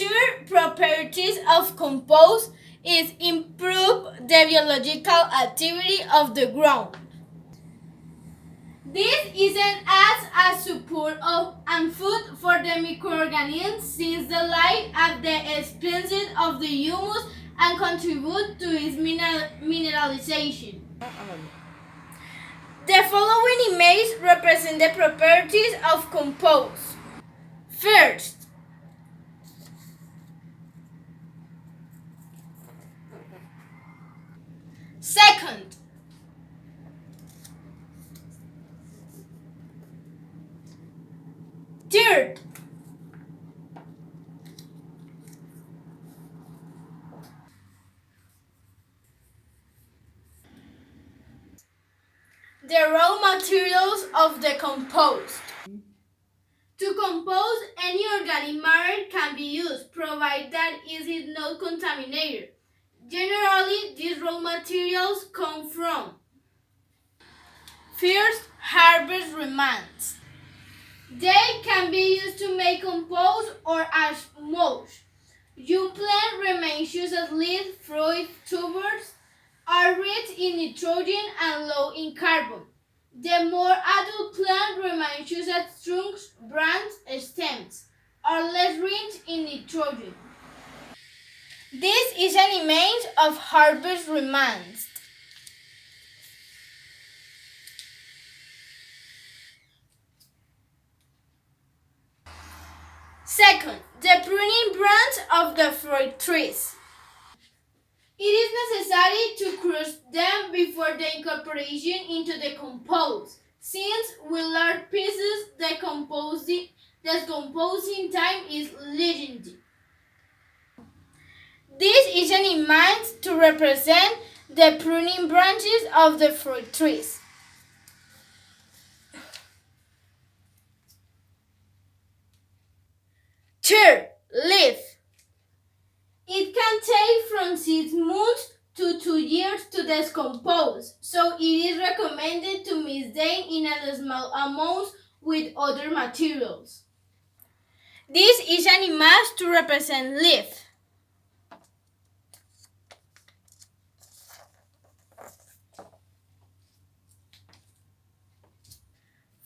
third properties of compost is improve the biological activity of the ground. This isn't as a support of and food for the microorganisms since they live at the expense of the humus and contribute to its mineralization. The following images represent the properties of compost. First, second, third, the raw materials of the compost. To compose any organic matter can be used, provided that it is not contaminated. Generally, these raw materials come from first, harvest remains. They can be used to make compost or as mulch. Young plant remains such as leaves, fruit, tubers are rich in nitrogen and low in carbon. The more adult plant remains such as trunks, branches, stems are less rich in nitrogen. This is an image of harvest remains. Second, the pruning branch of the fruit trees. It is necessary to crush them before the incorporation into the compost, since with large pieces the decomposing time is legendary. This is an image to represent the pruning branches of the fruit trees. Third, leaf. It can take from 6 months to 2 years to decompose, so it is recommended to mix them in a small amounts with other materials. This is an image to represent leaf.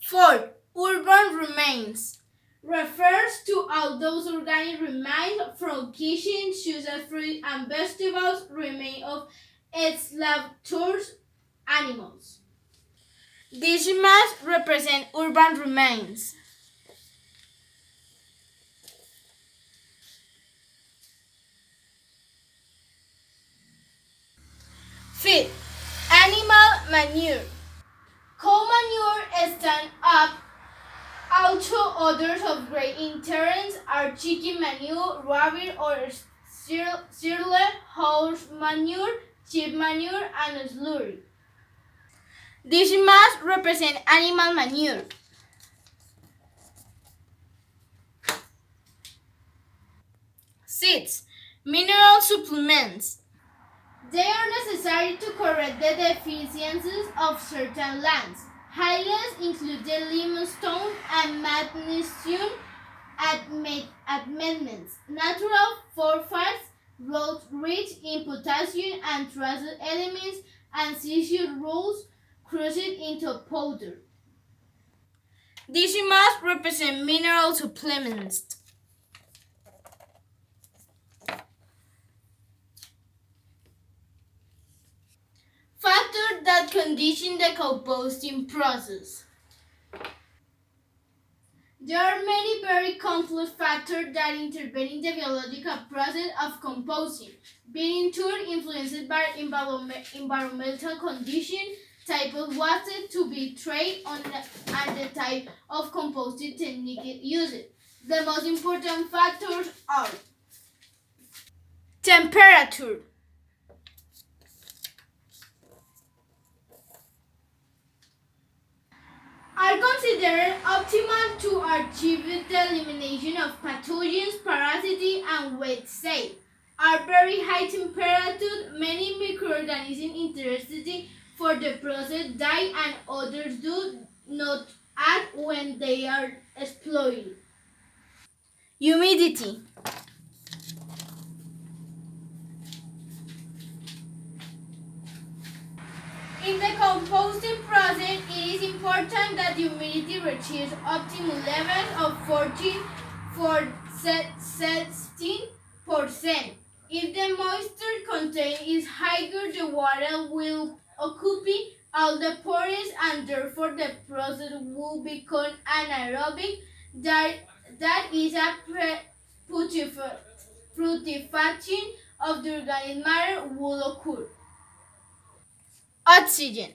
Fourth, urban remains refers to all those organic remains from kitchens, such as fruit and vegetables, remain of slaughterhouse animals. These images represent urban remains. Fifth, animal manure. Cow manure stand up. Also, others of great interest are chicken manure, rabbit or cereal, horse manure, sheep manure, and slurry. These images represent animal manure. Six, mineral supplements. They are necessary to correct the deficiencies of certain lands. Highlights include the limestone and magnesium amendments, natural phosphorus, roads rich in potassium and trace elements, and seashell rolls crushed into powder. These images represent mineral supplements. Factors that condition the composting process. There are many very complex factors that intervene in the biological process of composting, being in turn influenced by environmental conditions, type of water to be treated on, and the type of composting technique used. The most important factors are temperature, are considered optimal to achieve the elimination of pathogens, parasites, and waste safe. At very high temperature, many microorganisms interested for the process die and others do not act when they are exploited. Humidity. composting process, it is important that humidity reaches optimal levels of 14 for 16%. If the moisture content is higher, the water will occupy all the pores and therefore the process will become anaerobic. That is a putrefaction of the organic matter will occur. Oxygen.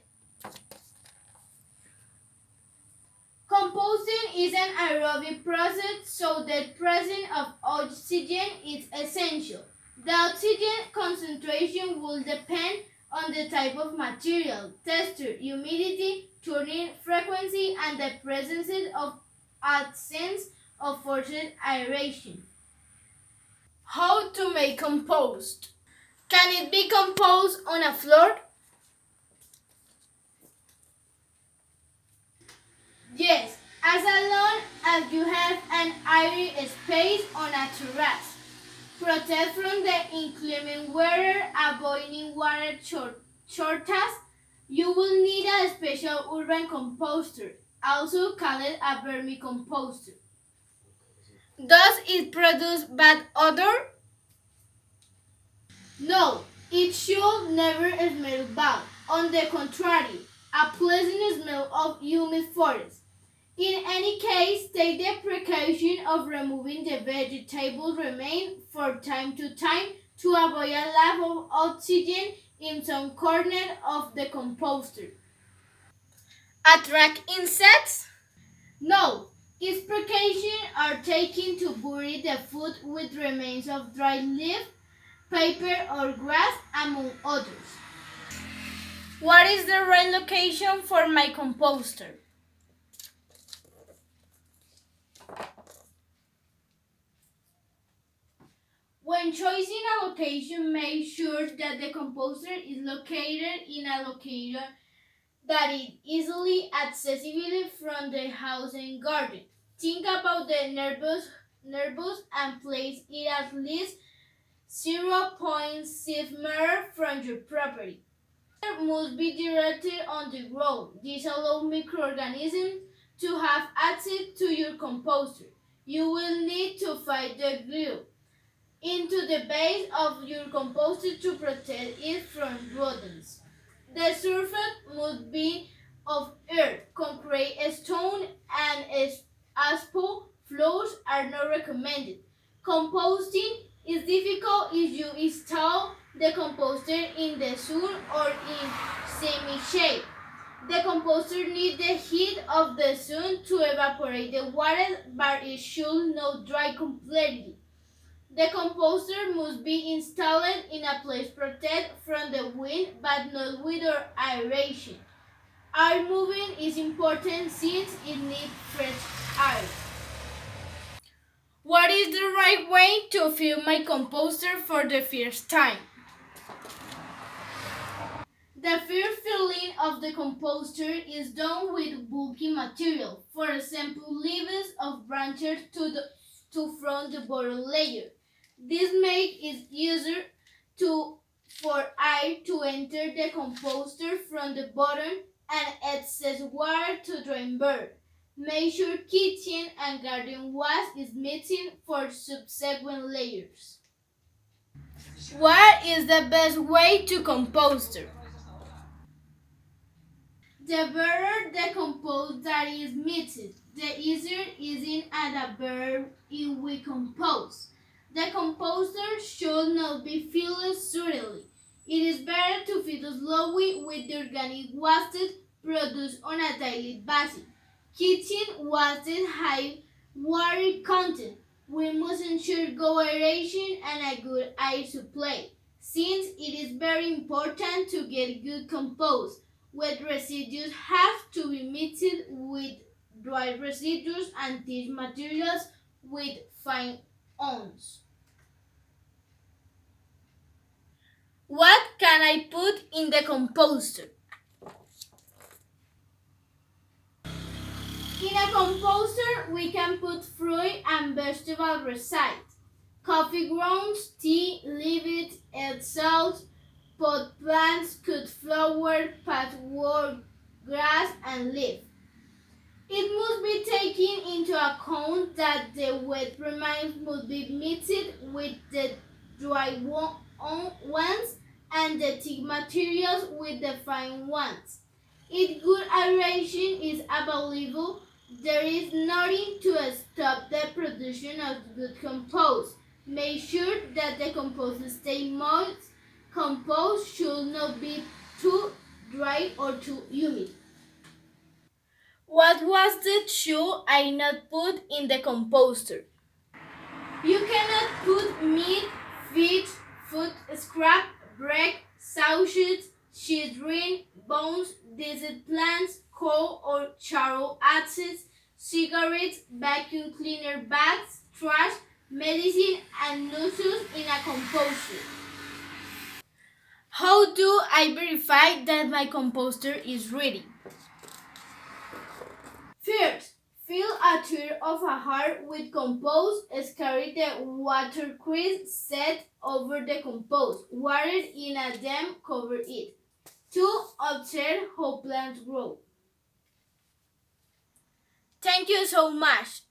Composting is an aerobic process, so the presence of oxygen is essential. The oxygen concentration will depend on the type of material, texture, humidity, turning frequency, and the presence of absence of forced aeration. How to make compost? Can it be composed on a floor? Yes, as long as you have an airy space on a terrace. Protect from the inclement weather, avoiding water shortages. You will need a special urban composter, also called a vermicomposter. Does it produce bad odor? No, it should never smell bad. On the contrary, a pleasant smell of humid forest. In any case, take the precaution of removing the vegetable remains from time to time to avoid a lack of oxygen in some corner of the composter. Attract insects? No, its precautions are taken to bury the food with remains of dried leaf, paper or grass, among others. What is the right location for my composter? When choosing a location, make sure that the composter is located in a location that is easily accessible from the house and garden. Think about the neighbors and place it at least 0.6 meters from your property. It must be directed on the ground. This allows microorganisms to have access to your composter. You will need to find the glue into the base of your composter to protect it from rodents. The surface must be of earth, concrete, stone, and asphalt floors are not recommended. Composting is difficult if you install the composter in the sun or in semi-shade. The composter needs the heat of the sun to evaporate the water, but it should not dry completely. The composter must be installed in a place protected from the wind but not without aeration. Air moving is important since it needs fresh air. What is the right way to fill my composter for the first time? The first filling of the composter is done with bulky material, for example leaves of branches to from the bottom layer. This makes it easier for air to enter the composter from the bottom and excess water to drain bird. Make sure kitchen and garden waste is mixing for subsequent layers. What is the best way to composter? The better the compost that is mixed, the easier it is and the better it will compose. The composter should not be filled suddenly. It is better to fill slowly with the organic waste produced on a daily basis. Kitchen waste high water content. We must ensure good aeration and a good air supply, since it is very important to get good compost. Wet residues have to be mixed with dry residues and these materials with fine ounce. What can I put in the composter? In a composter, we can put fruit and vegetable resides, coffee grounds, tea, leaves, egg cells, pot plants, cut flower, patchwork grass, and leaf. It must be taken into account that the wet remains must be mixed with the dry ones and the thick materials with the fine ones. If good aeration is available, there is nothing to stop the production of good compost. Make sure that the compost stays moist. Compost should not be too dry or too humid. What was the shoe I not put in the composter? You cannot put meat, fish, food scrap, bread, sausage, children, bones, desert plants, coal or charcoal ashes, cigarettes, vacuum cleaner bags, trash, medicine, and noodles in a composter. How do I verify that my composter is ready? First, fill a tire of a heart with compost, carry the water cress set over the compost, water in a dam, cover it. 2. Observe how plants grow. Thank you so much.